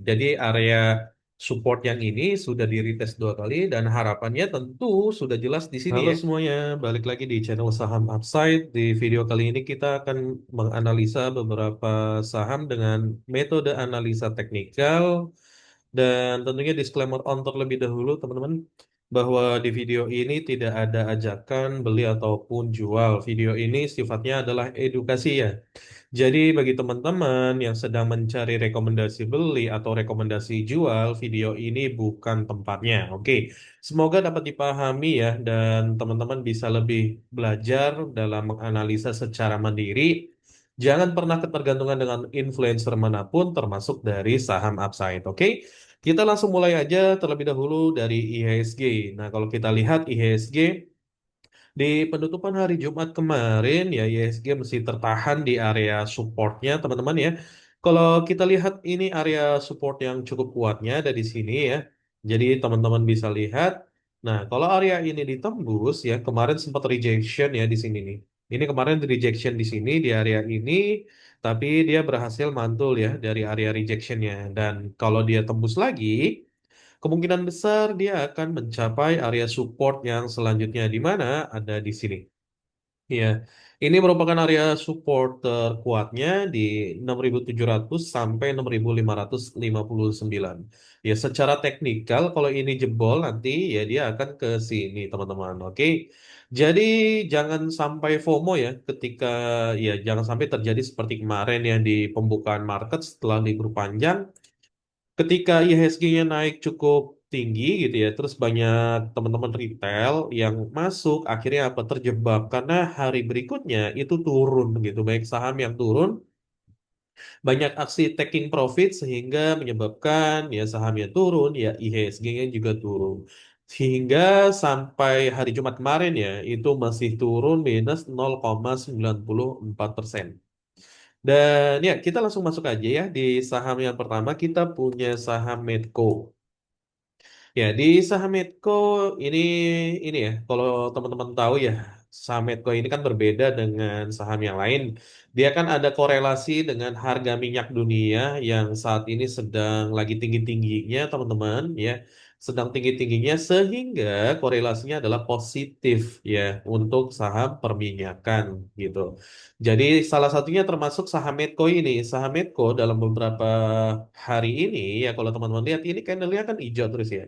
Jadi area support yang ini sudah di retest 2 kali dan harapannya tentu sudah jelas di sini ya. Halo semuanya, balik lagi di channel Saham Upside. Di video kali ini kita akan menganalisa beberapa saham dengan metode analisa teknikal dan tentunya disclaimer on terlebih dahulu teman-teman bahwa di video ini tidak ada ajakan beli ataupun jual. Video ini sifatnya adalah edukasi ya. Jadi bagi teman-teman yang sedang mencari rekomendasi beli atau rekomendasi jual, video ini bukan tempatnya. Oke, semoga dapat dipahami ya dan teman-teman bisa lebih belajar dalam menganalisa secara mandiri. Jangan pernah ketergantungan dengan influencer manapun termasuk dari saham upside. Oke, kita langsung mulai aja terlebih dahulu dari IHSG. Nah, kalau kita lihat IHSG di penutupan hari Jumat kemarin ya ISG masih tertahan di area supportnya teman-teman ya. Kalau kita lihat ini area support yang cukup kuatnya ada di sini ya. Jadi teman-teman bisa lihat. Nah, kalau area ini ditembus ya kemarin sempat rejection ya di sini nih. Ini kemarin rejection di sini di area ini, tapi dia berhasil mantul ya dari area rejectionnya. Dan kalau dia tembus lagi, kemungkinan besar dia akan mencapai area support yang selanjutnya di mana ada di sini. Iya, ini merupakan area support terkuatnya di 6.700 sampai 6.559. Ya, secara teknikal kalau ini jebol nanti ya dia akan ke sini teman-teman. Oke. Jadi jangan sampai FOMO ya ketika ya jangan sampai terjadi seperti kemarin ya di pembukaan market setelah libur panjang ketika IHSG-nya naik cukup tinggi gitu ya, terus banyak teman-teman retail yang masuk akhirnya apa terjebak karena hari berikutnya itu turun gitu, baik saham yang turun, banyak aksi taking profit sehingga menyebabkan ya sahamnya turun, ya IHSG-nya juga turun. Sehingga sampai hari Jumat kemarin ya itu masih turun minus 0,94%. Dan ya kita langsung masuk aja ya di saham yang pertama kita punya saham Medco. Ya, di saham Medco ini ya, kalau teman-teman tahu ya, saham Medco ini kan berbeda dengan saham yang lain. Dia kan ada korelasi dengan harga minyak dunia yang saat ini sedang lagi tinggi-tingginya, teman-teman, ya. Sedang tinggi-tingginya sehingga korelasinya adalah positif ya untuk saham perminyakan gitu. Jadi salah satunya termasuk saham Medco ini. Saham Medco dalam beberapa hari ini ya kalau teman-teman lihat ini candlenya kan hijau terus ya.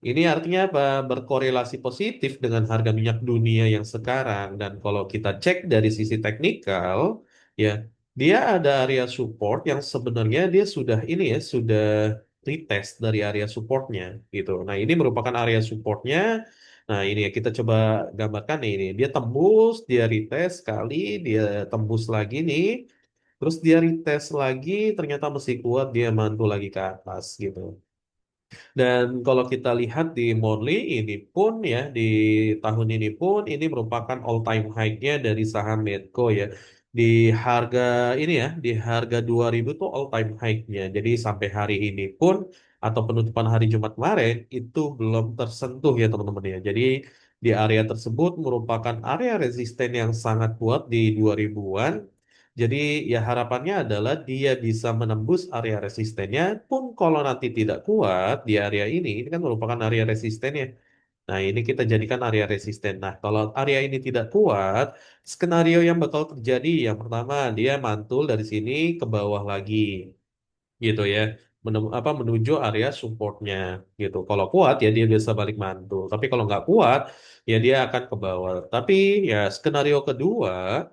Ini artinya apa? Berkorelasi positif dengan harga minyak dunia yang sekarang. Dan kalau kita cek dari sisi teknikal, ya, dia ada area support yang sebenarnya dia sudah ini ya, sudah retest dari area supportnya gitu. Nah, ini merupakan area supportnya. Nah, ini ya kita coba gambarkan nih ini. Dia tembus, dia retest sekali, dia tembus lagi nih. Terus dia retest lagi, ternyata masih kuat, dia mantul lagi ke atas gitu. Dan kalau kita lihat di Monthly ini pun ya di tahun ini pun ini merupakan all time high-nya dari saham Medco ya. Di harga ini ya, di harga 2000 tuh all time high-nya. Jadi sampai hari ini pun atau penutupan hari Jumat kemarin itu belum tersentuh ya teman-teman ya. Jadi di area tersebut merupakan area resisten yang sangat kuat di 2000-an. Jadi ya harapannya adalah dia bisa menembus area resistennya pun kalau nanti tidak kuat di area ini kan merupakan area resistennya. Nah ini kita jadikan area resisten. Nah kalau area ini tidak kuat, skenario yang bakal terjadi yang pertama dia mantul dari sini ke bawah lagi gitu ya. Menuju area supportnya gitu. Kalau kuat ya dia bisa balik mantul. Tapi kalau nggak kuat ya dia akan ke bawah. Tapi ya skenario kedua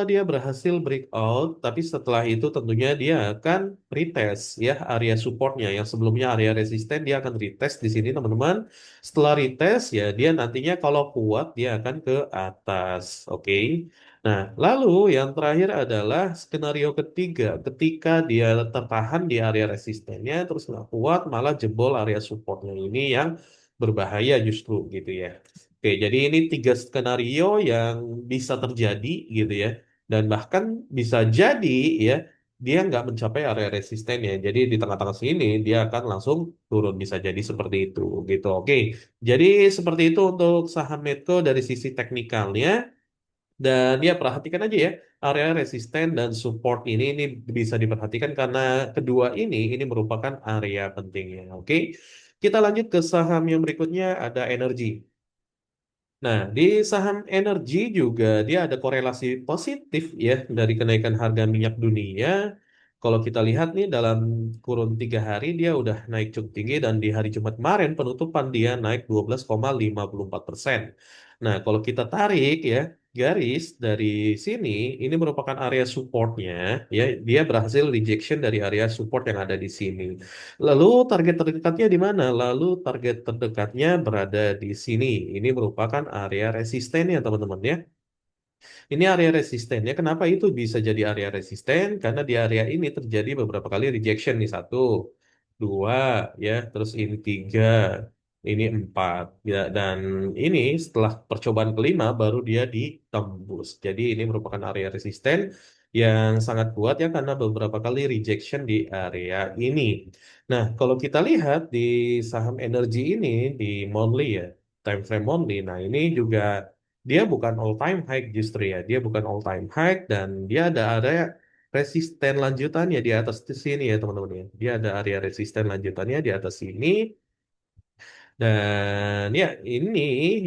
dia berhasil breakout, tapi setelah itu tentunya dia akan retest ya area supportnya yang sebelumnya area resisten dia akan retest di sini teman-teman. Setelah retest ya dia nantinya kalau kuat dia akan ke atas, oke? Nah, lalu yang terakhir adalah skenario ketiga ketika dia tertahan di area resistennya terus nggak kuat malah jebol area supportnya ini yang berbahaya justru gitu ya. Oke, jadi ini 3 skenario yang bisa terjadi gitu ya. Dan bahkan bisa jadi ya, dia nggak mencapai area resistennya. Jadi di tengah-tengah sini dia akan langsung turun. Bisa jadi seperti itu gitu. Oke, jadi seperti itu untuk saham Medco dari sisi teknikalnya. Dan ya perhatikan aja ya. area resisten dan support ini bisa diperhatikan karena kedua ini merupakan area pentingnya. Oke, kita lanjut ke saham yang berikutnya ada energi. Nah, di saham energi juga dia ada korelasi positif ya dari kenaikan harga minyak dunia. Kalau kita lihat nih dalam kurun 3 hari dia udah naik cukup tinggi dan di hari Jumat kemarin penutupan dia naik 12,54%. Nah, kalau kita tarik ya garis dari sini, ini merupakan area supportnya ya. Dia berhasil rejection dari area support yang ada di sini. Lalu target terdekatnya di mana? Lalu target terdekatnya berada di sini. Ini merupakan area resistennya teman-teman ya. Ini area resistennya. Kenapa itu bisa jadi area resisten? Karena di area ini terjadi beberapa kali rejection nih. Satu, dua, ya. Terus ini tiga, ini empat. Ya, dan ini setelah percobaan kelima baru dia ditembus. Jadi ini merupakan area resisten yang sangat kuat ya karena beberapa kali rejection di area ini. Nah, kalau kita lihat di saham energi ini di monthly ya, time frame monthly. Nah, ini juga dia bukan all time high justru ya. Dia bukan all time high dan dia ada area resisten lanjutannya di atas di sini ya teman-teman ya. Dia ada area resisten lanjutannya di atas sini. Dan ya ini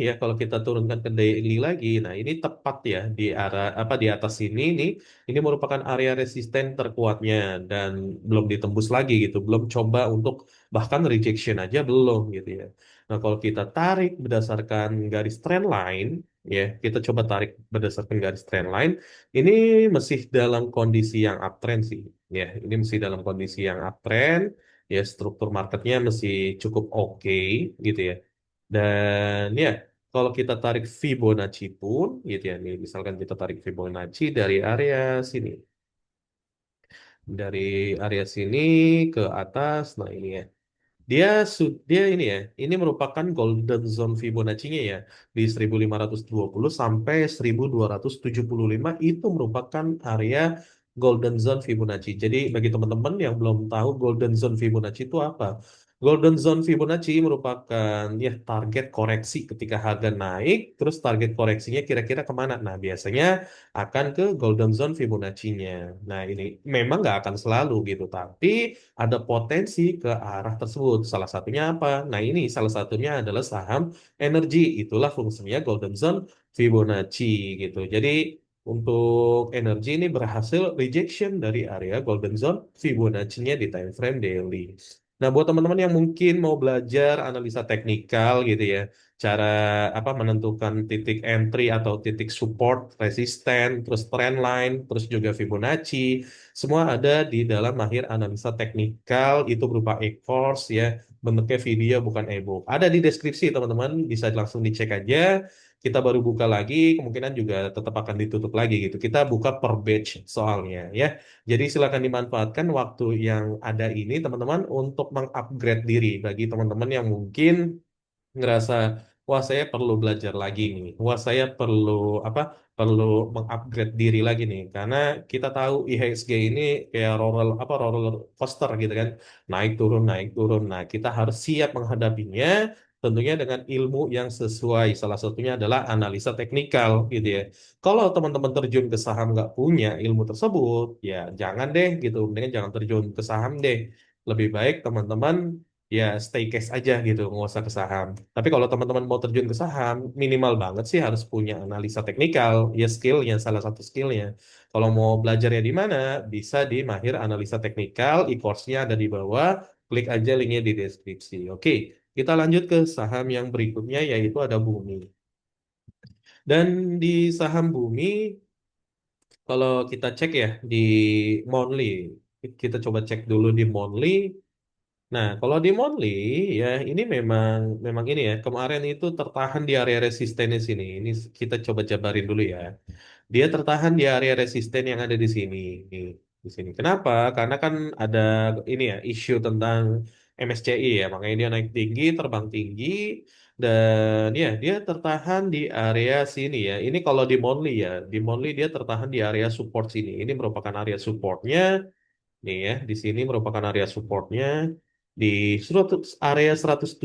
ya kalau kita turunkan ke daily lagi, nah ini tepat ya di arah apa di atas sini nih, ini merupakan area resisten terkuatnya dan belum ditembus lagi gitu, belum coba untuk bahkan rejection aja belum gitu ya. Nah kalau kita tarik berdasarkan garis trend line, ya kita coba tarik berdasarkan garis trend line, ini masih dalam kondisi yang uptrend sih, ya ini masih dalam kondisi yang uptrend ya struktur marketnya masih cukup oke gitu ya. Dan ya kalau kita tarik Fibonacci pun gitu ya, nih misalkan kita tarik Fibonacci dari area sini, dari area sini ke atas, nah ini ya. Dia ini ya, ini merupakan golden zone Fibonacci-nya ya di 1520 sampai 1275 itu merupakan area golden zone Fibonacci. Jadi bagi teman-teman yang belum tahu golden zone Fibonacci itu apa? Golden zone Fibonacci merupakan ya target koreksi ketika harga naik, terus target koreksinya kira-kira kemana? Nah biasanya akan ke golden zone Fibonacci-nya. Nah ini memang nggak akan selalu gitu, tapi ada potensi ke arah tersebut. Salah satunya apa? Nah, ini salah satunya adalah saham energi. Itulah fungsinya Golden Zone Fibonacci gitu. Jadi untuk energi ini berhasil rejection dari area Golden Zone Fibonacci-nya di time frame daily. Nah, buat teman-teman yang mungkin mau belajar analisa teknikal gitu ya, cara apa menentukan titik entry atau titik support, resisten, terus trend line, terus juga Fibonacci, semua ada di dalam Mahir Analisa Teknikal, itu berupa e-course ya, bentuknya video bukan e-book. Ada di deskripsi teman-teman, bisa langsung dicek aja. Kita baru buka lagi, kemungkinan juga tetap akan ditutup lagi gitu. Kita buka per batch soalnya ya. Jadi silakan dimanfaatkan waktu yang ada ini teman-teman untuk mengupgrade diri bagi teman-teman yang mungkin ngerasa wah saya perlu belajar lagi nih, wah saya perlu apa perlu mengupgrade diri lagi nih karena kita tahu IHSG ini kayak roller coaster gitu kan, naik turun. Nah kita harus siap menghadapinya tentunya dengan ilmu yang sesuai, salah satunya adalah analisa teknikal gitu ya. Kalau teman-teman terjun ke saham nggak punya ilmu tersebut ya jangan deh gitu, mendingan jangan terjun ke saham deh, lebih baik teman-teman ya stay cash aja gitu, nggak usah ke saham. Tapi kalau teman-teman mau terjun ke saham, minimal banget sih harus punya analisa teknikal, ya skillnya, salah satu skillnya. Kalau mau belajarnya di mana, bisa di Mahir Analisa Teknikal, e-course-nya ada di bawah, klik aja linknya di deskripsi. Oke, kita lanjut ke saham yang berikutnya, yaitu ada Bumi. Dan di saham Bumi, kalau kita cek ya, di monthly, kita coba cek dulu di monthly. Nah, kalau di Monthly ya ini memang ini ya kemarin itu tertahan di area resistennya sini. Ini kita coba jabarin dulu ya. Dia tertahan di area resisten yang ada di sini. Nih, di sini. Kenapa? Karena kan ada ini ya isu tentang MSCI ya, makanya dia naik tinggi, terbang tinggi dan ya dia tertahan di area sini ya. Ini kalau di Monthly ya, di Monthly dia tertahan di area support sini. Ini merupakan area supportnya. Nih ya, di sini merupakan area supportnya di area 177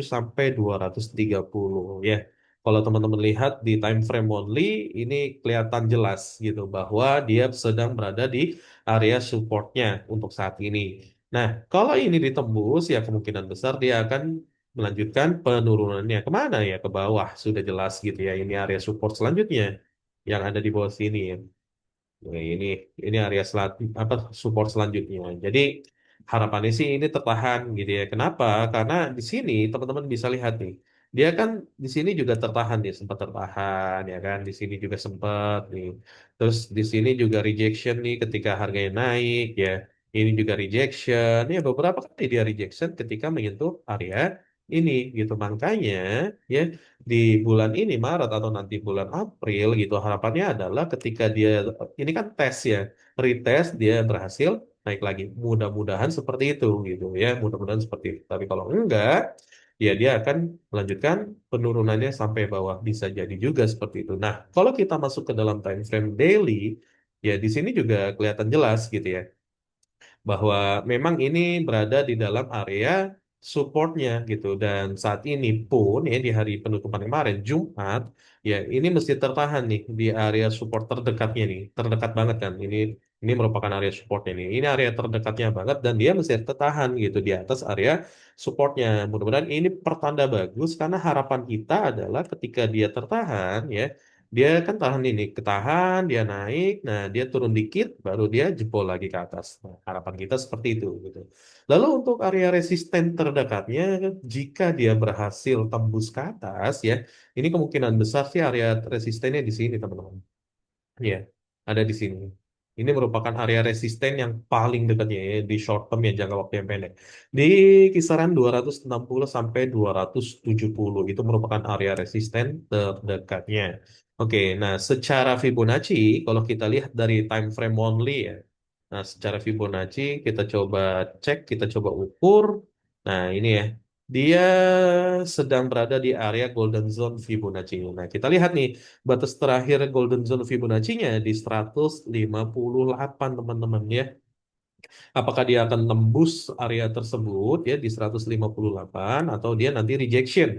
sampai 230 ya. Kalau teman-teman lihat di time frame only, ini kelihatan jelas gitu bahwa dia sedang berada di area supportnya untuk saat ini. Nah, kalau ini ditembus, ya kemungkinan besar dia akan melanjutkan penurunannya kemana ya? Ke bawah, sudah jelas gitu ya. Ini area support selanjutnya yang ada di bawah sini ya. Nah, ini area apa support selanjutnya. Jadi harapannya sih ini tertahan gitu ya. Kenapa? Karena di sini teman-teman bisa lihat nih. Dia kan di sini juga tertahan nih, sempat tertahan ya kan. Di sini juga sempat nih. Terus di sini juga rejection nih ketika harganya naik ya. Ini juga rejection. Ya beberapa kali dia rejection ketika menyentuh area ini gitu. Makanya ya di bulan ini Maret atau nanti bulan April gitu harapannya adalah ketika dia ini kan tes ya, retest dia berhasil naik lagi. Mudah-mudahan seperti itu gitu ya, mudah-mudahan seperti itu. Tapi kalau enggak, ya dia akan melanjutkan penurunannya sampai bawah. Bisa jadi juga seperti itu. Nah, kalau kita masuk ke dalam time frame daily, ya di sini juga kelihatan jelas gitu ya bahwa memang ini berada di dalam area supportnya gitu dan saat ini pun ya di hari penutupan kemarin Jumat ya ini mesti tertahan nih di area support terdekatnya nih terdekat banget kan ini merupakan area supportnya nih ini area terdekatnya banget dan dia mesti tertahan gitu di atas area supportnya mudah-mudahan ini pertanda bagus karena harapan kita adalah ketika dia tertahan ya dia kan tahan ini, ketahan, dia naik, nah dia turun dikit, baru dia jebol lagi ke atas. Nah, harapan kita seperti itu, gitu. Lalu untuk area resisten terdekatnya, jika dia berhasil tembus ke atas, ya, ini kemungkinan besar sih area resistennya di sini, teman-teman. Iya, ada di sini. Ini merupakan area resisten yang paling dekatnya ya, di short term ya jangka waktu yang pendek. Di kisaran 260 sampai 270 itu merupakan area resisten terdekatnya. Oke, nah secara Fibonacci kalau kita lihat dari time frame only ya. Nah, secara Fibonacci kita coba cek, kita coba ukur. Nah, ini ya. Dia sedang berada di area golden zone Fibonacci. Nah, kita lihat nih batas terakhir golden zone Fibonacci-nya di 158 teman-teman ya. Apakah dia akan tembus area tersebut ya di 158 atau dia nanti rejection?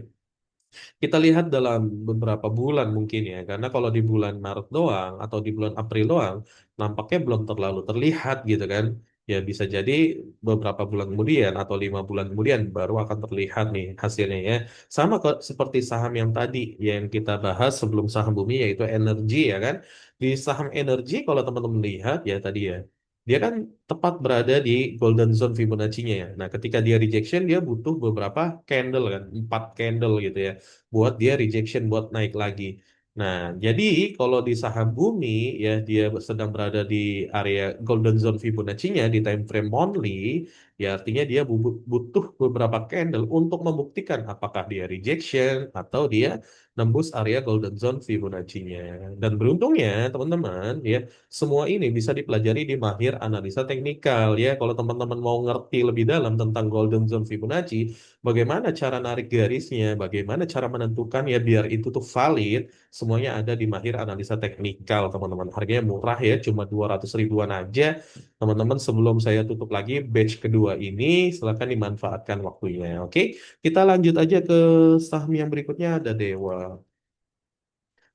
Kita lihat dalam beberapa bulan mungkin ya, karena kalau di bulan Maret doang atau di bulan April doang, nampaknya belum terlalu terlihat gitu kan. Ya bisa jadi beberapa bulan kemudian atau 5 bulan kemudian baru akan terlihat nih hasilnya ya. Sama kok seperti saham yang tadi yang kita bahas sebelum saham bumi yaitu energi ya kan. Di saham energi kalau teman-teman lihat ya tadi ya, dia kan tepat berada di golden zone Fibonacci-nya ya. Nah, ketika dia rejection dia butuh beberapa candle kan, 4 candle gitu ya buat dia rejection buat naik lagi. Nah, jadi kalau di saham bumi ya dia sedang berada di area golden zone Fibonacci-nya di time frame monthly, ya artinya dia butuh beberapa candle untuk membuktikan apakah dia rejection atau dia nembus area golden zone Fibonacci-nya. Dan beruntungnya teman-teman ya semua ini bisa dipelajari di mahir analisa teknikal ya. Kalau teman-teman mau ngerti lebih dalam tentang golden zone Fibonacci, bagaimana cara narik garisnya, bagaimana cara menentukan ya biar itu tuh valid, semuanya ada di Mahir Analisa Teknikal, teman-teman. Harganya murah ya, cuma 200 ribuan aja. Teman-teman, sebelum saya tutup lagi batch kedua ini, silakan dimanfaatkan waktunya. Oke, kita lanjut aja ke saham yang berikutnya ada Dewa.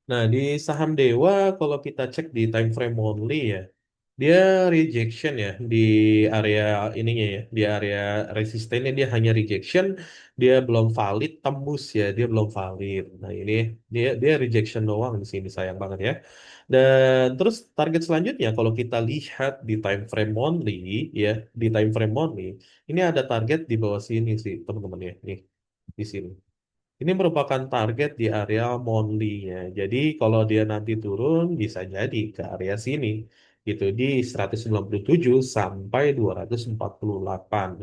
Nah, di saham Dewa, kalau kita cek di time frame only ya, dia rejection ya di area ininya ya, di area resistennya dia hanya rejection, dia belum valid tembus ya, dia belum valid. Nah, ini dia rejection doang di sini sayang banget ya. Dan terus target selanjutnya kalau kita lihat di time frame only ya, di time frame only, ini ada target di bawah sini sih, teman-teman ya, nih di sini. Ini merupakan target di area monthly-nya. Jadi kalau dia nanti turun bisa jadi ke area sini gitu di 197 sampai 248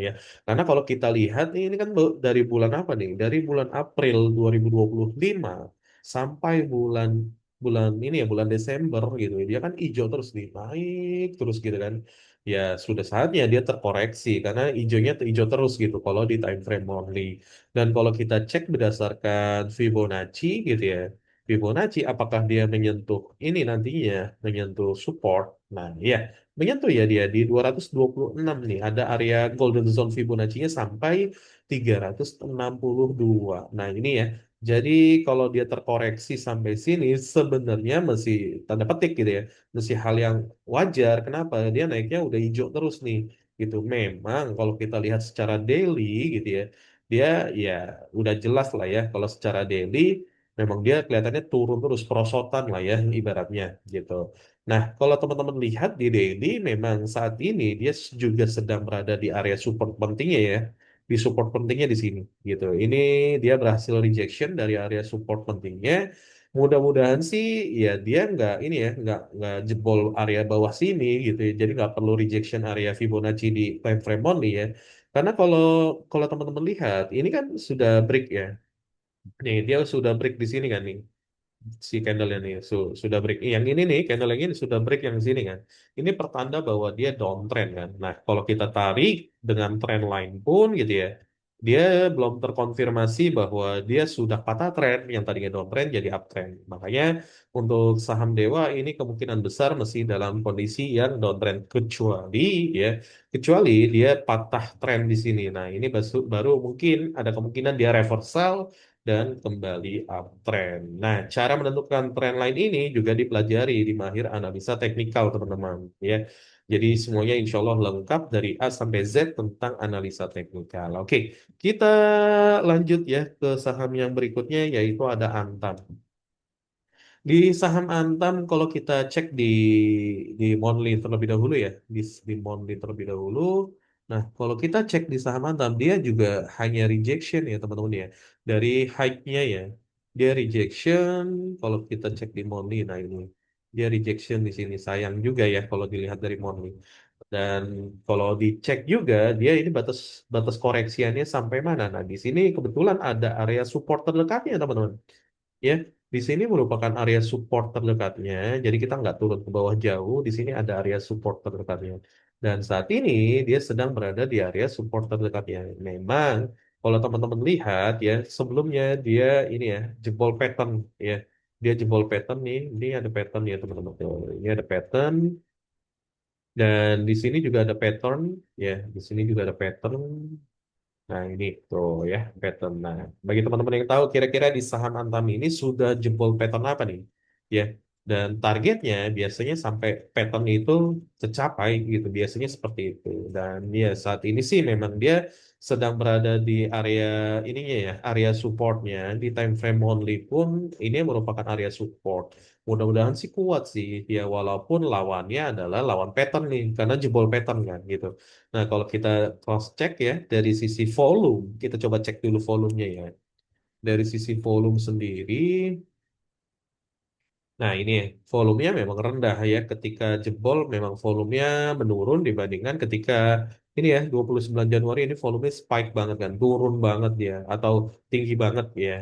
ya. Karena kalau kita lihat ini kan dari bulan apa nih? Dari bulan April 2025 sampai bulan bulan ini ya bulan Desember gitu. Dia kan hijau terus nih, naik terus gitu kan. Ya sudah saatnya dia terkoreksi karena hijaunya hijau terus gitu kalau di time frame monthly. Dan kalau kita cek berdasarkan Fibonacci gitu ya, Fibonacci apakah dia menyentuh ini nantinya, menyentuh support. Nah, ya, menyentuh ya dia di 226 nih, ada area golden zone Fibonacci-nya sampai 362. Nah, ini ya, Jadi kalau dia terkoreksi sampai sini sebenarnya masih tanda petik gitu ya, masih hal yang wajar. Kenapa? Dia naiknya udah hijau terus nih, gitu. Memang kalau kita lihat secara daily gitu ya, dia ya udah jelas lah ya. Kalau secara daily memang dia kelihatannya turun terus perosotan lah ya ibaratnya gitu. Nah, kalau teman-teman lihat di daily, memang saat ini dia juga sedang berada di area support pentingnya ya, di support pentingnya di sini gitu. Ini dia berhasil rejection dari area support pentingnya. Mudah-mudahan sih ya dia nggak ini ya nggak jebol area bawah sini gitu ya. Jadi nggak perlu rejection area Fibonacci di time frame only ya. Karena kalau kalau teman-teman lihat ini kan sudah break ya. Nih dia sudah break di sini kan nih si candle ini sudah break. Yang ini nih, candle yang ini sudah break yang sini kan. Ini pertanda bahwa dia downtrend kan. Nah, kalau kita tarik dengan trend line pun gitu ya, dia belum terkonfirmasi bahwa dia sudah patah trend yang tadinya downtrend jadi uptrend. Makanya untuk saham Dewa ini kemungkinan besar masih dalam kondisi yang downtrend kecuali dia patah trend di sini. Nah, ini baru mungkin ada kemungkinan dia reversal dan kembali uptrend. Nah, cara menentukan trend line ini juga dipelajari di mahir analisa teknikal, teman-teman. Ya, jadi semuanya insya Allah lengkap dari A sampai Z tentang analisa teknikal. Oke, kita lanjut ya ke saham yang berikutnya yaitu ada Antam. Di saham Antam kalau kita cek di monthly terlebih dahulu ya, di monthly terlebih dahulu. Nah, kalau kita cek di saham Antam dia juga hanya rejection ya teman-teman ya. Dari high-nya ya. Dia rejection kalau kita cek di monthly nah ini. Dia rejection di sini sayang juga ya kalau dilihat dari monthly. Dan kalau dicek juga dia ini batas batas koreksiannya sampai mana? Nah, di sini kebetulan ada area support terdekatnya teman-teman ya di sini merupakan area support terdekatnya jadi kita nggak turun ke bawah jauh di sini ada area support terdekatnya dan saat ini dia sedang berada di area support terdekatnya memang kalau teman-teman lihat ya sebelumnya dia ini ya jebol pattern ya dia jebol pattern nih ini ada pattern ya teman-teman. Tuh, ini ada pattern dan di sini juga ada pattern ya di sini juga ada pattern. Nah, ini tuh ya pattern. Nah, bagi teman-teman yang tahu kira-kira di saham Antam ini sudah jebol pattern apa nih? Ya. Dan targetnya biasanya sampai pattern itu tercapai gitu. Biasanya seperti itu. Dan ya saat ini sih memang dia sedang berada di area ininya ya, area supportnya di time frame only pun ini merupakan area support. Mudah-mudahan sih kuat sih ya walaupun lawannya adalah lawan pattern nih karena jebol pattern kan gitu. Nah, kalau kita cross check ya dari sisi volume, kita coba cek dulu volumenya ya. Dari sisi volume sendiri, nah ini ya, volumenya memang rendah ya. Ketika jebol memang volumenya menurun dibandingkan ketika ini ya 29 Januari ini volumenya spike banget kan, turun banget dia atau tinggi banget ya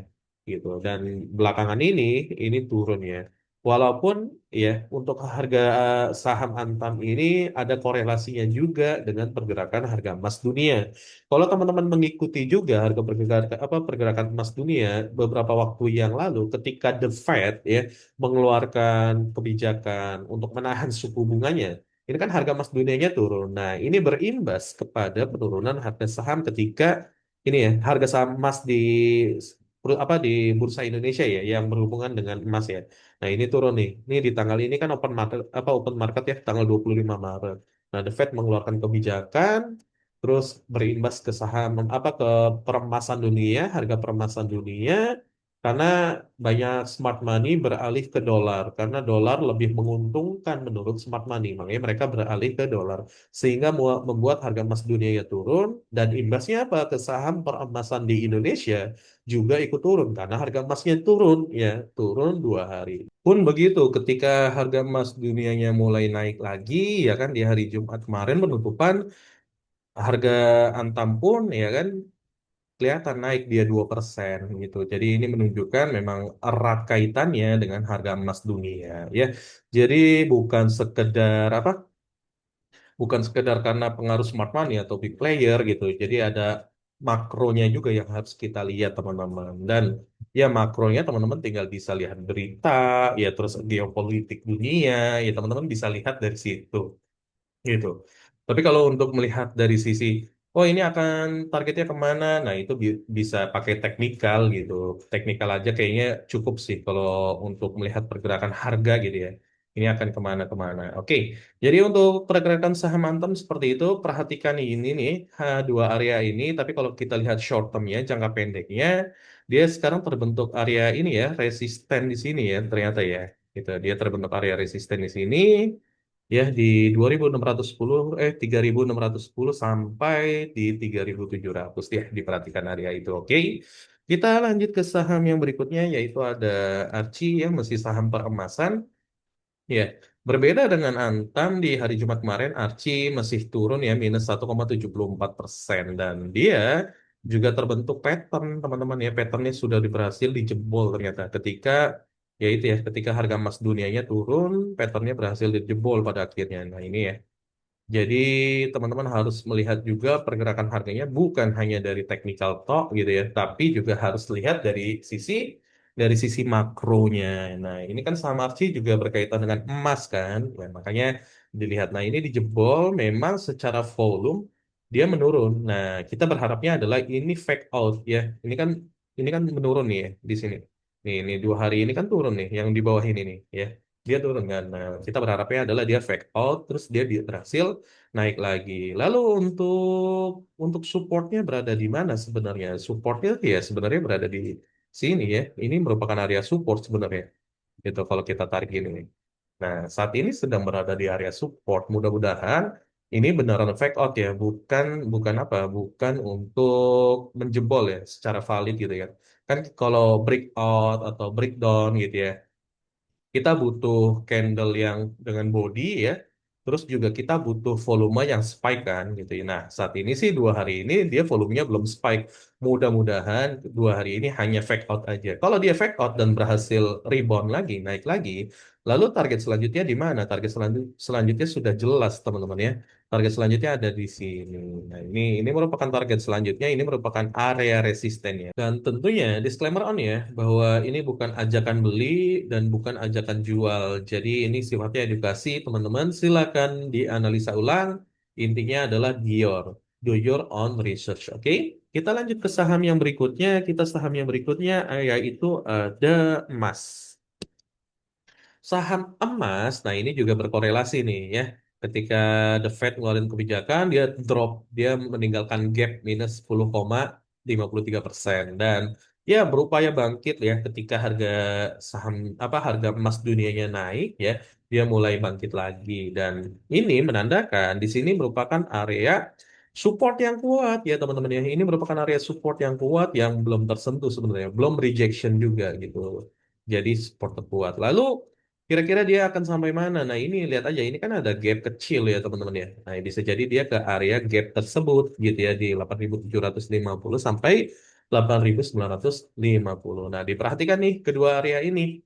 gitu. Dan belakangan ini turun ya. Walaupun ya untuk harga saham Antam ini ada korelasinya juga dengan pergerakan harga emas dunia. Kalau teman-teman mengikuti juga harga pergerakan emas dunia beberapa waktu yang lalu ketika The Fed ya mengeluarkan kebijakan untuk menahan suku bunganya, ini kan harga emas dunianya turun. Nah, ini berimbas kepada penurunan harga saham ketika ini ya harga saham emas di Bursa Indonesia ya yang berhubungan dengan emas ya. Nah, ini turun nih. Ini di tanggal ini kan open market ya tanggal 25 Maret. Nah, The Fed mengeluarkan kebijakan terus berimbas ke saham ke peremasan dunia, harga peremasan dunia karena banyak smart money beralih ke dolar karena dolar lebih menguntungkan menurut smart money. Makanya mereka beralih ke dolar sehingga membuat harga emas dunia ya turun dan imbasnya apa ke saham peremasan di Indonesia juga ikut turun karena harga emasnya turun ya turun 2 hari. Pun begitu ketika harga emas dunianya mulai naik lagi ya kan di hari Jumat kemarin penutupan harga Antam pun ya kan kelihatan naik dia 2% gitu. Jadi ini menunjukkan memang erat kaitannya dengan harga emas dunia ya. Jadi bukan sekedar bukan sekedar karena pengaruh smart money atau big player gitu. Jadi ada makronya juga yang harus kita lihat teman-teman. Dan ya makronya teman-teman tinggal bisa lihat berita ya terus geopolitik dunia ya teman-teman bisa lihat dari situ gitu. Tapi kalau untuk melihat dari sisi oh ini akan targetnya kemana? Nah itu bisa pakai teknikal gitu. Teknikal aja kayaknya cukup sih kalau untuk melihat pergerakan harga gitu ya. Ini akan kemana-kemana. Oke, jadi untuk pergerakan saham Antam seperti itu, perhatikan ini nih, dua area ini. Tapi kalau kita lihat short termnya, jangka pendeknya, dia sekarang terbentuk area ini ya, resisten di sini ya, ternyata ya. Gitu, dia terbentuk area resisten di sini ya di 2610 3610 sampai di 3700 ya diperhatikan area itu. Oke. Kita lanjut ke saham yang berikutnya yaitu ada Archie yang masih saham peremasan. Ya, berbeda dengan Antam di hari Jumat kemarin, Archie masih turun ya minus 1,74% dan dia juga terbentuk pattern teman-teman ya, patternnya sudah berhasil dijebol ternyata ketika ya itu ya ketika harga emas dunianya turun, patternnya berhasil dijebol pada akhirnya. Nah ini ya. Jadi teman-teman harus melihat juga pergerakan harganya bukan hanya dari technical talk gitu ya, tapi juga harus lihat dari sisi makronya. Nah, ini kan saham ARCI juga berkaitan dengan emas kan. Ya, makanya dilihat. Nah, ini dijebol memang secara volume dia menurun. Nah, kita berharapnya adalah ini fake out ya. Ini kan menurun nih ya di sini. Ini 2 hari ini kan turun nih yang di bawah ini nih ya. Dia turun kan. Nah, kita berharapnya adalah dia fake out terus dia berhasil naik lagi. Lalu untuk supportnya berada di mana sebenarnya? Supportnya ya sebenarnya berada di sini ya. Ini merupakan area support sebenarnya. Gitu kalau kita tarik ini. Nah, saat ini sedang berada di area support. Mudah-mudahan ini beneran fake out ya, bukan bukan apa? Bukan untuk menjebol ya secara valid gitu ya. Kan kalau breakout atau breakdown gitu ya kita butuh candle yang dengan body ya. Terus juga kita butuh volume yang spike kan gitu ya. Nah, saat ini sih 2 hari ini dia volumenya belum spike. Mudah-mudahan 2 hari ini hanya fake out aja. Kalau dia fake out dan berhasil rebound lagi, naik lagi, lalu target selanjutnya di mana? Target selanjutnya sudah jelas teman-teman ya. Target selanjutnya ada di sini. Nah, ini merupakan target selanjutnya, ini merupakan area resistennya. Dan tentunya disclaimer on ya, bahwa ini bukan ajakan beli dan bukan ajakan jual. Jadi ini sifatnya edukasi, teman-teman. Silakan dianalisa ulang. Intinya adalah do your own research. Oke, kita lanjut ke saham yang berikutnya. Saham yang berikutnya yaitu ada emas. Saham emas, nah ini juga berkorelasi nih ya. Ketika The Fed ngeluarin kebijakan, dia drop, dia meninggalkan gap minus 10,53%. Dan ya berupaya bangkit ya ketika harga saham harga emas dunianya naik ya, dia mulai bangkit lagi. Dan ini menandakan di sini merupakan area support yang kuat ya teman-teman ya. Ini merupakan area support yang kuat yang belum tersentuh sebenarnya, belum rejection juga gitu. Jadi support terkuat. Lalu kira-kira dia akan sampai mana? Nah, ini lihat aja, ini kan ada gap kecil ya teman-teman ya. Nah, bisa jadi dia ke area gap tersebut gitu ya di 8.750 sampai 8.950. Nah, diperhatikan nih kedua area ini.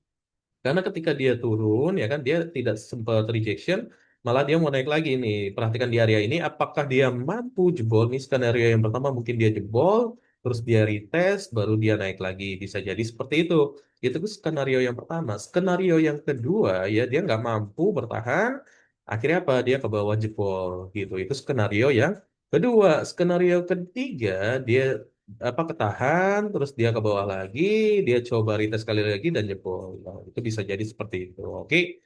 Karena ketika dia turun, ya kan, dia tidak sempat rejection, malah dia mau naik lagi nih. Perhatikan di area ini, apakah dia mampu jebol? Nih skenario yang pertama mungkin dia jebol, terus dia retest, baru dia naik lagi. Bisa jadi seperti itu. Itu tuh skenario yang pertama. Skenario yang kedua, ya dia nggak mampu bertahan, akhirnya apa? Dia ke bawah jebol gitu. Itu skenario yang kedua. Skenario ketiga, dia ketahan terus dia ke bawah lagi dia coba retest sekali lagi dan jebol. Nah, itu bisa jadi seperti itu. Oke,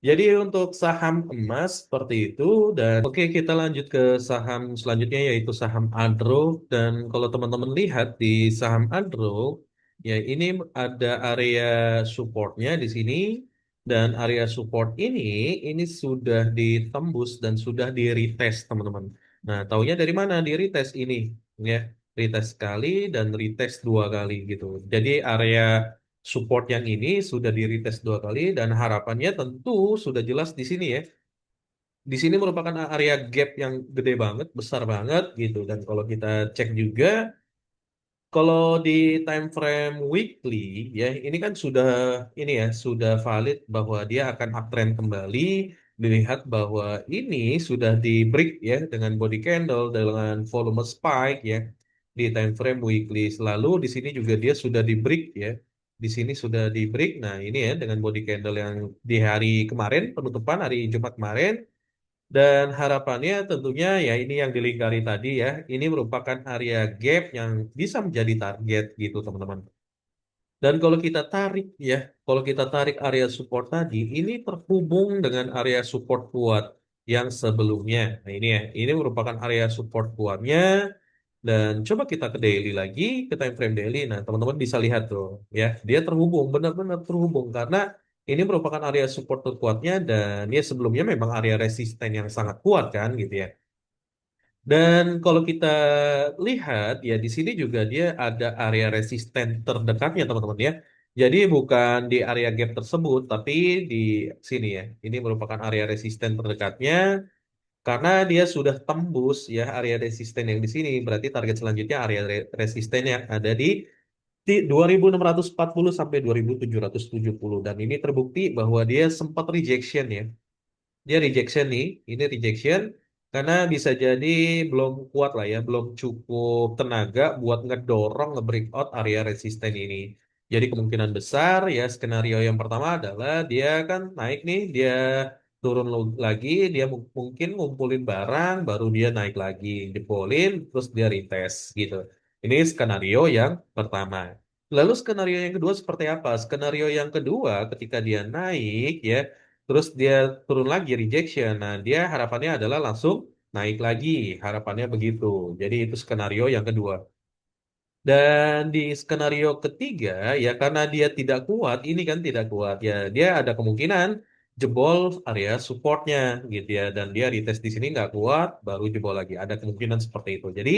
jadi untuk saham emas seperti itu. Dan oke, kita lanjut ke saham selanjutnya yaitu saham Adro. Dan kalau teman-teman lihat di saham Adro ya ini ada area supportnya di sini. Dan area support ini sudah ditembus dan sudah di retest teman-teman. Nah, taunya dari mana di retest ini ya, retest sekali dan retest 2 kali gitu. Jadi area support yang ini sudah di retest 2 kali dan harapannya tentu sudah jelas di sini ya. Di sini merupakan area gap yang gede banget, besar banget gitu. Dan kalau kita cek juga kalau di time frame weekly ya ini kan sudah valid bahwa dia akan uptrend kembali, dilihat bahwa ini sudah di break ya dengan body candle dengan volume spike ya di time frame weekly. Selalu di sini juga dia sudah di break ya. Di sini sudah di break. Nah, ini ya dengan body candle yang di hari kemarin penutupan hari Jumat kemarin Dan harapannya tentunya ya ini yang dilingkari tadi ya, ini merupakan area gap yang bisa menjadi target gitu teman-teman. Dan kalau kita tarik area support tadi, ini terhubung dengan area support kuat yang sebelumnya. Nah ini ya, ini merupakan area support kuatnya. Dan coba kita ke daily lagi, ke time frame daily. Nah teman-teman bisa lihat tuh, ya dia terhubung, benar-benar terhubung karena ini merupakan area support terkuatnya dan ya sebelumnya memang area resisten yang sangat kuat kan gitu ya. Dan kalau kita lihat ya di sini juga dia ada area resisten terdekatnya teman-teman ya. Jadi bukan di area gap tersebut tapi di sini ya. Ini merupakan area resisten terdekatnya karena dia sudah tembus ya area resisten yang di sini. Berarti target selanjutnya area resisten yang ada di 2640 sampai 2770 dan ini terbukti bahwa dia sempat rejection ya. Dia rejection nih, ini rejection karena bisa jadi belum kuat lah ya, belum cukup tenaga buat ngedorong nge-breakout area resisten ini. Jadi kemungkinan besar ya skenario yang pertama adalah dia kan naik nih, dia turun lagi, dia mungkin ngumpulin barang, baru dia naik lagi, jebolin, terus dia retest gitu. Ini skenario yang pertama. Lalu skenario yang kedua seperti apa? Skenario yang kedua ketika dia naik ya terus dia turun lagi rejection. Nah, dia harapannya adalah langsung naik lagi. Harapannya begitu. Jadi itu skenario yang kedua. Dan di skenario ketiga, ya karena dia tidak kuat, ini kan tidak kuat, ya dia ada kemungkinan jebol area supportnya gitu ya. Dan dia retest di sini nggak kuat, baru jebol lagi. Ada kemungkinan seperti itu. Jadi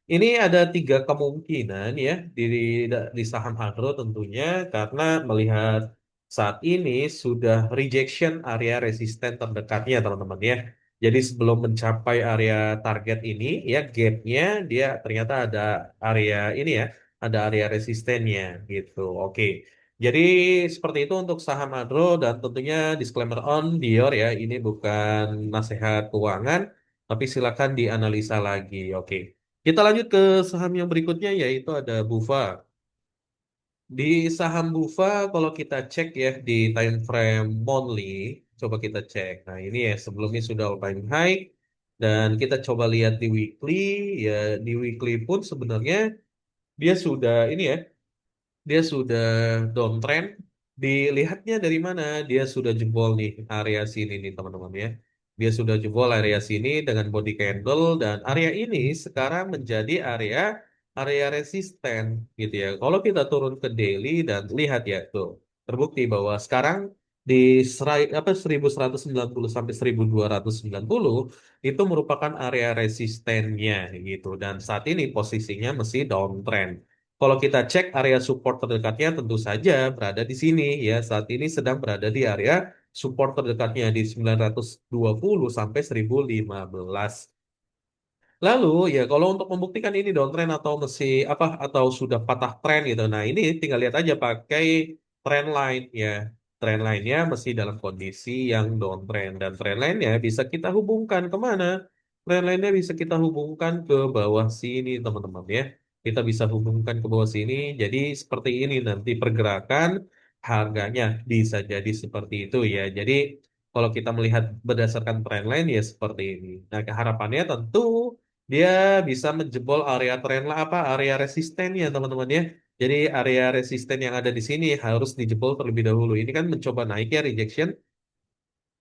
ini ada tiga kemungkinan ya di saham Agro tentunya karena melihat saat ini sudah rejection area resisten terdekatnya teman-teman ya. Jadi sebelum mencapai area target ini ya gapnya dia ternyata ada area ini ya, ada area resistennya gitu. Oke. Jadi seperti itu untuk saham Adro dan tentunya disclaimer on Dior ya, ini bukan nasihat keuangan, tapi silakan dianalisa lagi. Oke. Kita lanjut ke saham yang berikutnya yaitu ada Bufa. Di saham Bufa kalau kita cek ya di time frame monthly, coba kita cek. Nah ini ya sebelumnya sudah all time high dan kita coba lihat di weekly ya di weekly pun sebenarnya dia sudah ini ya dia sudah downtrend. Dilihatnya dari mana? Dia sudah jebol nih area sini nih teman-teman ya. Dia sudah jebol area sini dengan body candle dan area ini sekarang menjadi area resisten gitu ya. Kalau kita turun ke daily dan lihat ya tuh terbukti bahwa sekarang di 1190 sampai 1290 itu merupakan area resistennya gitu dan saat ini posisinya masih downtrend. Kalau kita cek area support terdekatnya tentu saja berada di sini ya. Saat ini sedang berada di area support terdekatnya di 920 sampai 1015. Lalu ya kalau untuk membuktikan ini downtrend atau masih apa atau sudah patah tren gitu. Nah, ini tinggal lihat aja pakai trend line ya. Trend line-nya masih dalam kondisi yang downtrend dan trend line-nya bisa kita hubungkan kemana? Trend line-nya bisa kita hubungkan ke bawah sini teman-teman ya. Kita bisa hubungkan ke bawah sini. Jadi seperti ini nanti pergerakan harganya bisa jadi seperti itu ya. Jadi kalau kita melihat berdasarkan trend line ya seperti ini. Nah, keharapannya tentu dia bisa menjebol area tren lah apa area resistennya teman-teman ya. Jadi area resisten yang ada di sini harus dijebol terlebih dahulu. Ini kan mencoba naik ya rejection,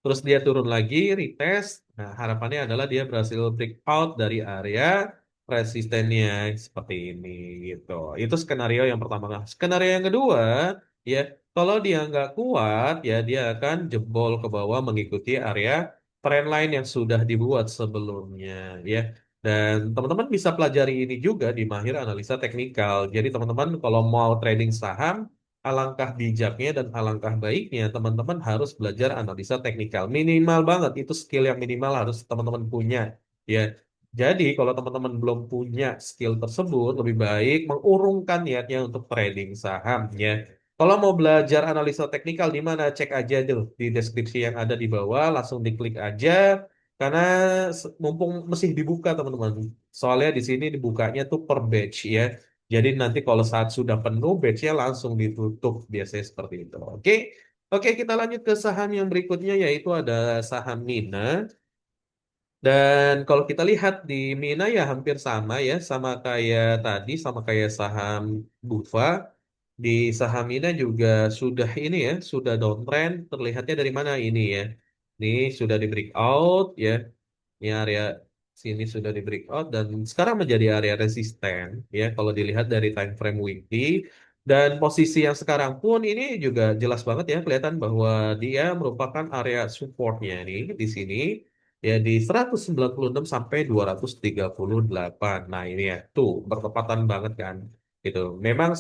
terus dia turun lagi retest. Nah, harapannya adalah dia berhasil breakout dari area resistennya seperti ini gitu. Itu skenario yang pertama. Nah, skenario yang kedua ya kalau dia nggak kuat ya dia akan jebol ke bawah mengikuti area trendline yang sudah dibuat sebelumnya ya. Dan teman-teman bisa pelajari ini juga di Mahir Analisa Teknikal. Jadi teman-teman kalau mau trading saham, alangkah bijaknya dan alangkah baiknya teman-teman harus belajar analisa teknikal. Minimal banget, itu skill yang minimal harus teman-teman punya. Ya, jadi kalau teman-teman belum punya skill tersebut, lebih baik mengurungkan niatnya untuk trading saham ya. Kalau mau belajar analisa teknikal di mana, cek aja deh di deskripsi yang ada di bawah, langsung diklik aja. Karena mumpung masih dibuka teman-teman. Soalnya di sini dibukanya tuh per batch ya. Jadi nanti kalau saat sudah penuh batch-nya langsung ditutup biasanya seperti itu. Oke. Oke, kita lanjut ke saham yang berikutnya yaitu ada saham Mina. Dan kalau kita lihat di Mina ya hampir sama ya, sama kayak tadi, sama kayak saham Bufa. Di saham Mina juga sudah ini ya, sudah downtrend. Terlihatnya dari mana ini ya? Ini sudah di breakout ya. Ini area sini sudah di breakout dan sekarang menjadi area resisten ya kalau dilihat dari time frame weekly dan posisi yang sekarang pun ini juga jelas banget ya kelihatan bahwa dia merupakan area supportnya nih di sini ya di 196 sampai 238. Nah, ini ya tuh bertepatan banget kan. Gitu. Memang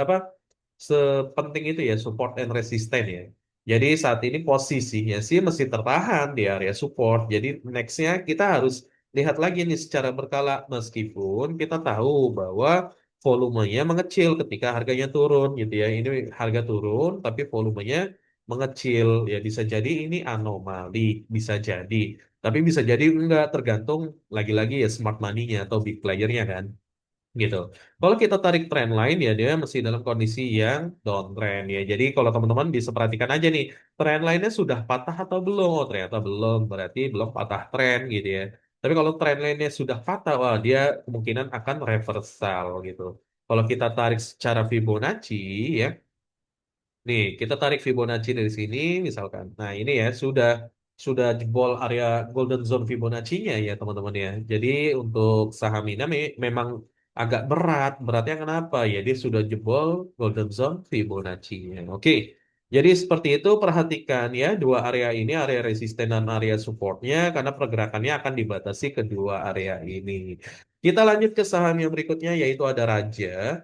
apa sepenting itu ya support and resisten ya. Jadi saat ini posisinya sih masih tertahan di area support. Jadi nextnya kita harus lihat lagi nih secara berkala meskipun kita tahu bahwa volumenya mengecil ketika harganya turun gitu ya. Ini harga turun tapi volumenya mengecil ya bisa jadi ini anomali, bisa jadi. Tapi bisa jadi enggak tergantung lagi-lagi ya smart money-nya atau big player-nya kan gitu. Kalau kita tarik tren lain ya dia masih dalam kondisi yang downtrend ya. Jadi kalau teman-teman bisa perhatikan aja nih, tren lainnya sudah patah atau belum? Oh, ternyata belum, berarti belum patah tren gitu ya. Tapi kalau tren lainnya sudah patah, wah dia kemungkinan akan reversal gitu. Kalau kita tarik secara Fibonacci ya, nih, kita tarik Fibonacci dari sini misalkan. Nah, ini ya sudah jebol area golden zone Fibonacci-nya ya, teman-teman ya. Jadi untuk saham ini memang agak berat. Beratnya kenapa? Ya, dia sudah jebol golden zone Fibonacci-nya. Oke. Jadi seperti itu perhatikan ya dua area ini, area resisten dan area supportnya karena pergerakannya akan dibatasi kedua area ini. Kita lanjut ke saham yang berikutnya yaitu ada Raja.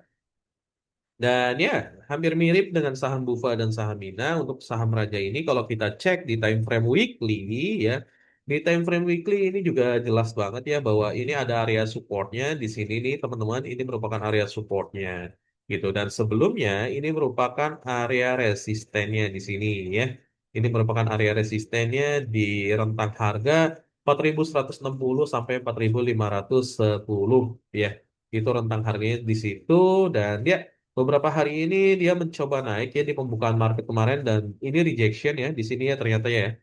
Dan ya, hampir mirip dengan saham Bufa dan saham Mina. Untuk saham Raja ini, kalau kita cek di time frame weekly, ya, di time frame weekly ini juga jelas banget ya bahwa ini ada area supportnya di sini nih, teman-teman. Ini merupakan area supportnya, gitu. Dan sebelumnya ini merupakan area resistennya di sini, ya. Ini merupakan area resistennya di rentang harga 4.160 sampai 4.510, ya. Itu rentang harganya di situ dan dia beberapa hari ini dia mencoba naik ya di pembukaan market kemarin dan ini rejection ya di sini ya ternyata ya.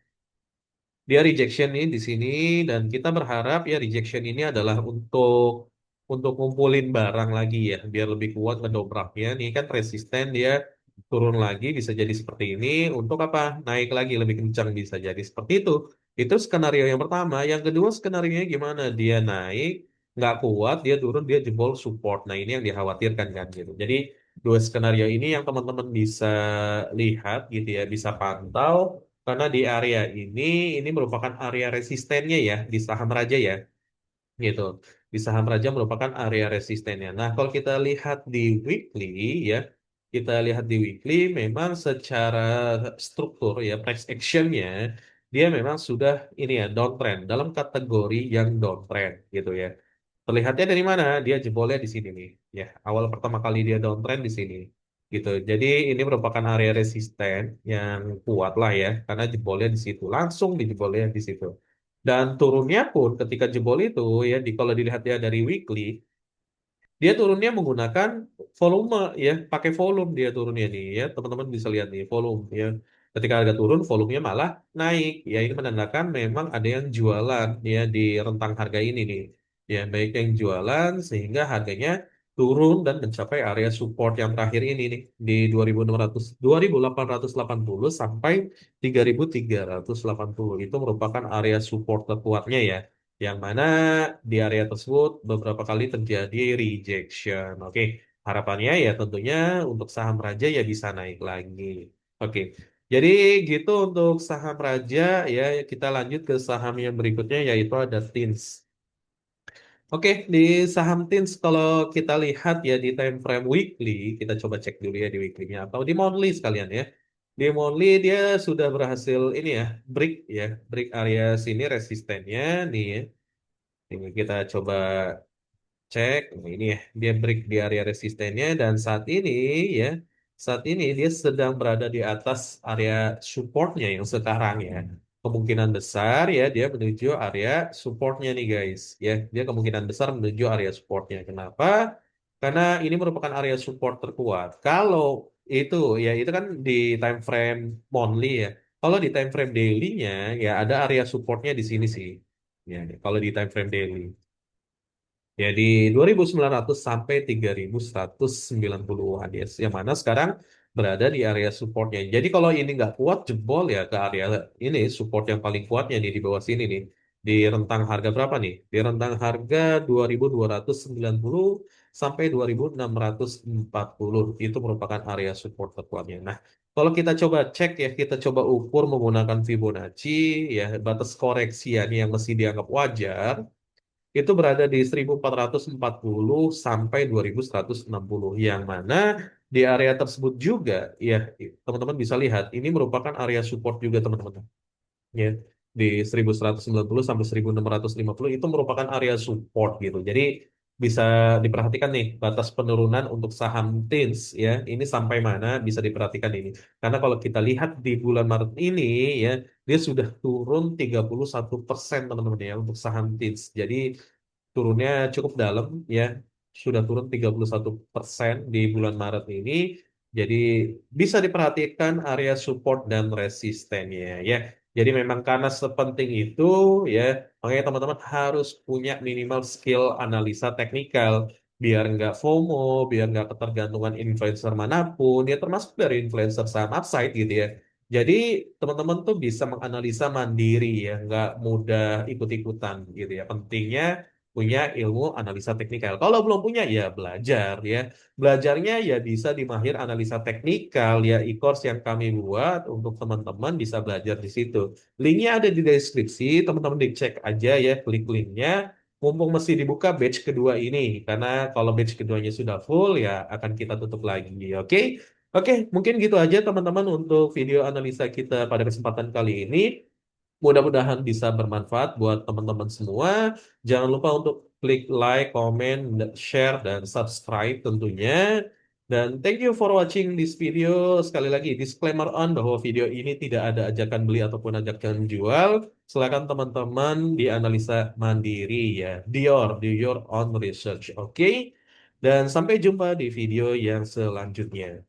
Dia rejection nih di sini dan kita berharap ya rejection ini adalah untuk ngumpulin barang lagi ya biar lebih kuat ngedobraknya. Nih kan resisten dia turun lagi bisa jadi seperti ini untuk apa? Naik lagi lebih kencang bisa jadi seperti itu. Itu skenario yang pertama. Yang kedua skenario gimana? Dia naik nggak kuat, dia turun, dia jebol support. Nah ini yang dikhawatirkan kan gitu. Jadi dua skenario ini yang teman-teman bisa lihat gitu ya, bisa pantau karena di area ini merupakan area resistennya ya di saham raja ya, gitu. Di saham raja merupakan area resistennya. Nah, kalau kita lihat di weekly ya, kita lihat di weekly memang secara struktur ya price actionnya dia memang sudah ini ya downtrend dalam kategori yang downtrend gitu ya. Terlihatnya dari mana? Dia jebolnya di sini nih. Ya, awal pertama kali dia downtrend di sini. Gitu. Jadi ini merupakan area resisten yang kuat lah ya, karena jebolnya di situ. Langsung dijebolnya di situ. Dan turunnya pun ketika jebol itu ya, kalau dilihat ya dari weekly, dia turunnya menggunakan volume ya, pakai volume dia turunnya nih ya. Teman-teman bisa lihat nih volume ya. Ketika harga turun, volumenya malah naik. Ya ini menandakan memang ada yang jualan ya di rentang harga ini nih. Ya baik yang jualan sehingga harganya turun dan mencapai area support yang terakhir ini nih di 2600 2880 sampai 3380 itu merupakan area support terkuatnya ya yang mana di area tersebut beberapa kali terjadi rejection. Oke, harapannya ya tentunya untuk saham raja ya bisa naik lagi. Oke, jadi gitu untuk saham raja ya. Kita lanjut ke saham yang berikutnya yaitu ada TINS. Oke, di saham TINS kalau kita lihat ya di time frame weekly, kita coba cek dulu ya di weekly-nya atau di monthly sekalian ya. Di monthly dia sudah berhasil ini ya, break area sini resistennya nih ya. Ini kita coba cek. Nah, ini ya, dia break di area resistennya dan ya, saat ini dia sedang berada di atas area supportnya yang sekarang ya. Kemungkinan besar ya dia menuju area supportnya nih guys. Ya, dia kemungkinan besar menuju area supportnya. Kenapa? Karena ini merupakan area support terkuat. Kalau itu ya itu kan di time frame monthly ya. Kalau di time frame daily-nya ya ada area supportnya di sini sih Ya, kalau di time frame daily. Ya di 2.900 sampai 3.190-an ya. Yang mana sekarang berada di area supportnya. Jadi kalau ini nggak kuat jebol ya ke area ini support yang paling kuatnya nih di bawah sini nih. Di rentang harga berapa nih? Di rentang harga 2.290 sampai 2.640 itu merupakan area support terkuatnya. Nah, kalau kita coba cek ya, kita coba ukur menggunakan Fibonacci ya, batas koreksian yang masih dianggap wajar itu berada di 1440 sampai 2160 yang mana di area tersebut juga ya teman-teman bisa lihat ini merupakan area support juga teman-teman ya di 1190 sampai 1650 itu merupakan area support gitu. Jadi bisa diperhatikan nih batas penurunan untuk saham TINS ya ini sampai mana bisa diperhatikan ini. Karena kalau kita lihat di bulan Maret ini ya dia sudah turun 31% teman-teman ya untuk saham TINS. Jadi turunnya cukup dalam ya sudah turun 31% di bulan Maret ini jadi bisa diperhatikan area support dan resistennya ya jadi memang karena sepenting itu ya makanya teman-teman harus punya minimal skill analisa teknikal biar nggak FOMO biar nggak ketergantungan influencer manapun ya termasuk dari influencer saham upside gitu ya jadi teman-teman tuh bisa menganalisa mandiri ya nggak mudah ikut-ikutan gitu ya pentingnya punya ilmu analisa teknikal. Kalau belum punya ya belajar ya. Belajarnya ya bisa di Mahir Analisa Teknikal ya e-course yang kami buat untuk teman-teman bisa belajar di situ. Linknya ada di deskripsi, teman-teman dicek aja ya, klik linknya. Mumpung masih dibuka batch kedua ini, karena kalau batch keduanya sudah full ya akan kita tutup lagi, oke? Oke, mungkin gitu aja teman-teman untuk video analisa kita pada kesempatan kali ini. Mudah-mudahan bisa bermanfaat buat teman-teman semua. Jangan lupa untuk klik like, comment, share, dan subscribe tentunya. Dan thank you for watching this video. Sekali lagi, disclaimer on bahwa video ini tidak ada ajakan beli ataupun ajakan jual. Silakan teman-teman dianalisa mandiri ya. Do your own research, oke? Dan sampai jumpa di video yang selanjutnya.